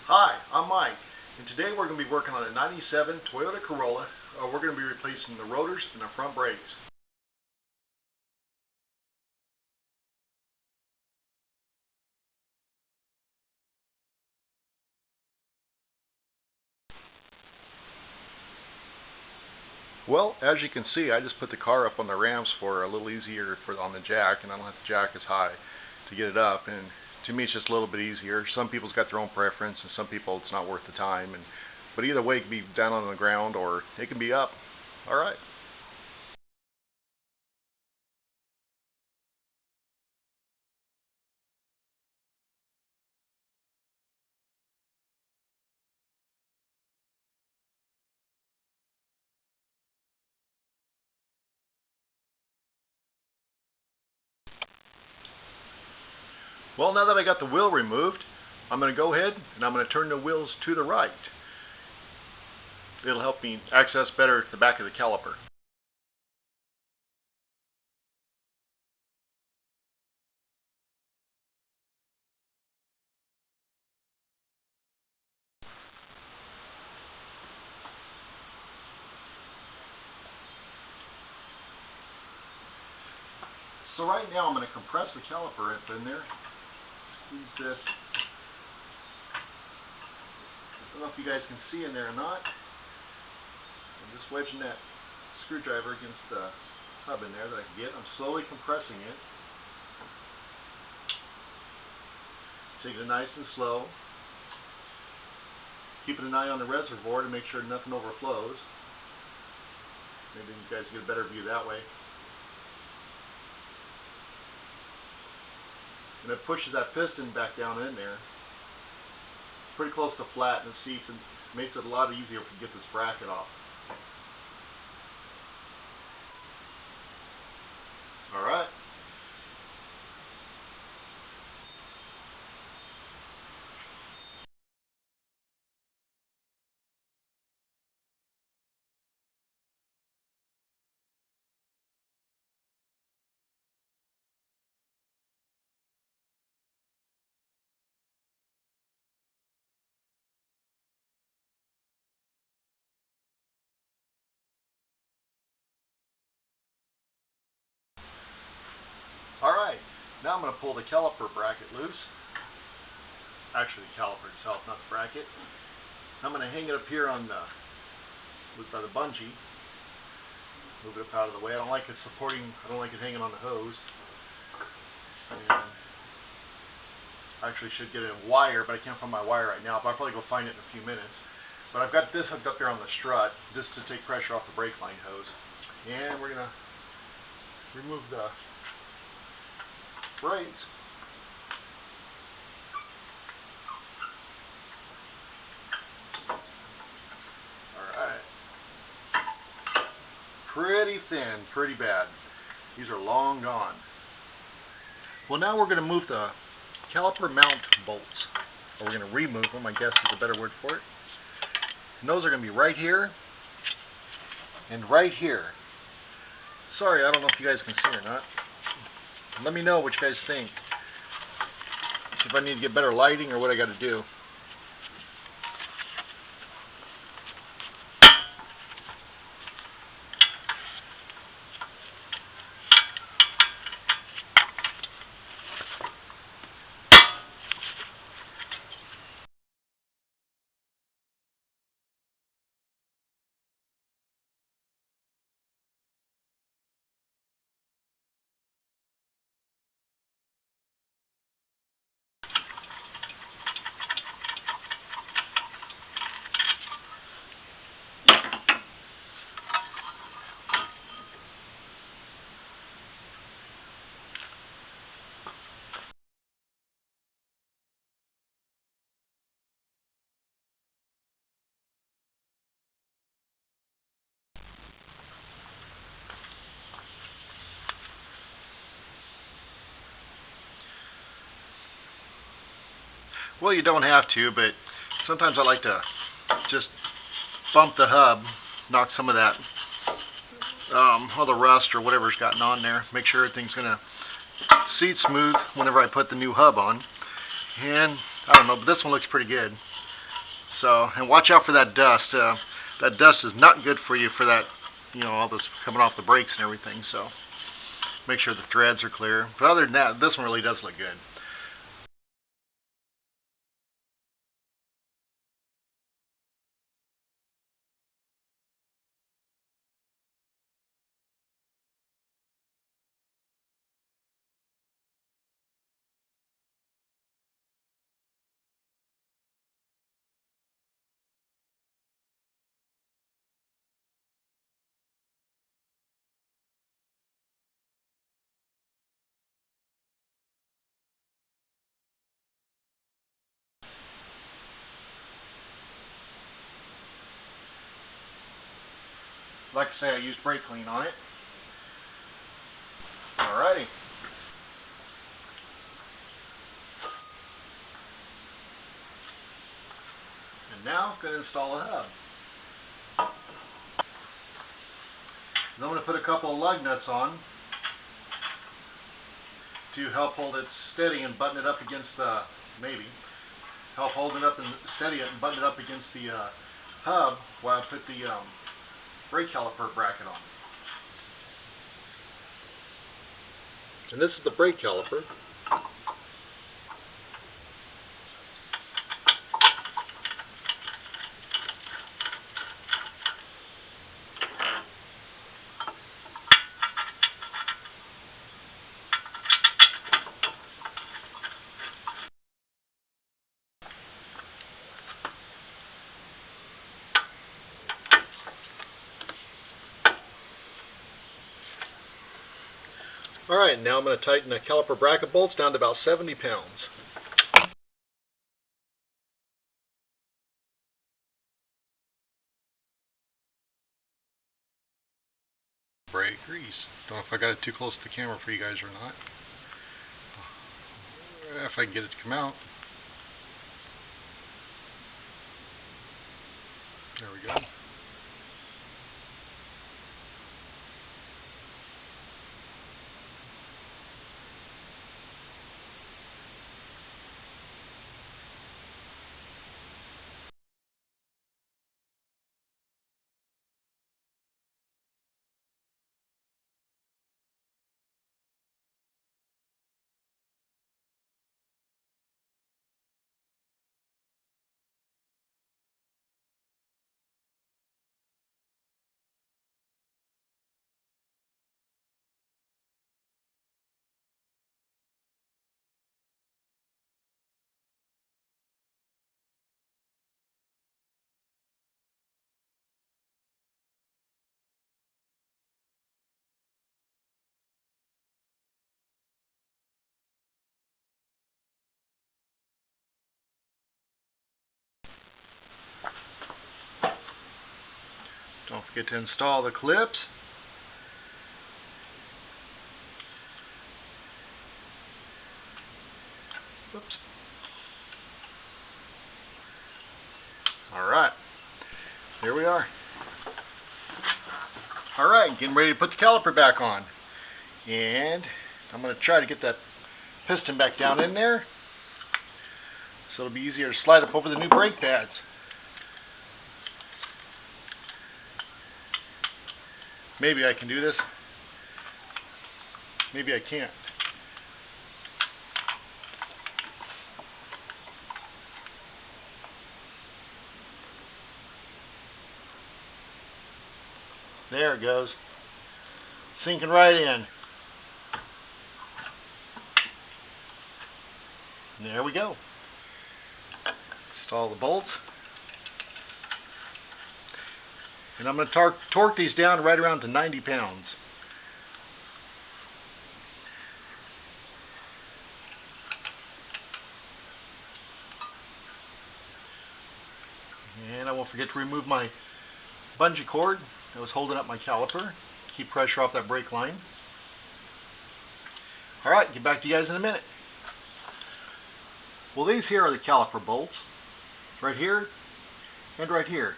Hi, I'm Mike, and today we're going to be working on a 97 Toyota Corolla. We're going to be replacing the rotors and the front brakes. Well, as you can see, I just put the car up on the ramps for a little easier on the jack, and I don't have to jack as high to get it up. And to me, it's just a little bit easier. Some people's got their own preference, and some people it's not worth the time. But either way, it can be down on the ground or it can be up. All right. Well, now that I got the wheel removed, I'm going to go ahead and I'm going to turn the wheels to the right. It'll help me access better the back of the caliper. So right now I'm going to compress the caliper in there. Use this. I don't know if you guys can see in there or not. I'm just wedging that screwdriver against the hub in there that I can get. I'm slowly compressing it. Taking it nice and slow. Keeping an eye on the reservoir to make sure nothing overflows. Maybe you guys get a better view that way. And it pushes that piston back down in there. Pretty close to flat in the seats, and makes it a lot easier to get this bracket off. Alright. Alright, now I'm going to pull the caliper bracket loose. Actually, the caliper itself, not the bracket. I'm going to hang it up here on the, by the bungee. Move it up out of the way. I don't like it hanging on the hose. And I actually should get a wire, but I can't find my wire right now. But I'll probably go find it in a few minutes. But I've got this hooked up there on the strut, just to take pressure off the brake line hose. And we're going to remove the brakes. Alright. Pretty thin, pretty bad. These are long gone. Well, now we're going to move the caliper mount bolts. Or we're going to remove them, I guess is a better word for it. And those are going to be right here and right here. Sorry, I don't know if you guys can see or not. Let me know what you guys think. If I need to get better lighting or what I got to do. Well, you don't have to, but sometimes I like to just bump the hub, knock some of that all the rust or whatever's gotten on there, make sure everything's going to seat smooth whenever I put the new hub on. And I don't know, but this one looks pretty good. So, and watch out for that dust. That dust is not good for you for that, you know, all this coming off the brakes and everything. So, make sure the threads are clear. But other than that, this one really does look good. Like I say, I used brake clean on it. Alrighty. And now I'm going to install a hub. And I'm going to put a couple of lug nuts on to help hold it steady and button it up against the, help hold it up and steady it and button it up against the hub while I put the brake caliper bracket on. And this is the brake caliper. Alright, now I'm going to tighten the caliper bracket bolts down to about 70 pounds. Brake grease. Don't know if I got it too close to the camera for you guys or not. If I can get it to come out. There we go. Don't forget to install the clips. Oops. Alright, here we are. Alright, getting ready to put the caliper back on. And I'm going to try to get that piston back down in there so it'll be easier to slide up over the new brake pads. Maybe I can do this. Maybe I can't. There it goes. Sinking right in. And there we go. Install the bolts. And I'm going to torque these down right around to 90 pounds. And I won't forget to remove my bungee cord that was holding up my caliper. Keep pressure off that brake line. Alright, get back to you guys in a minute. Well, these here are the caliper bolts. Right here and right here.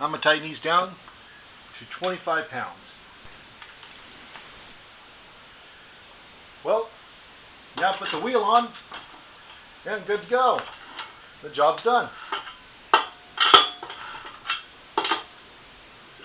I'm going to tighten these down to 25 pounds. Well, now put the wheel on and good to go. The job's done.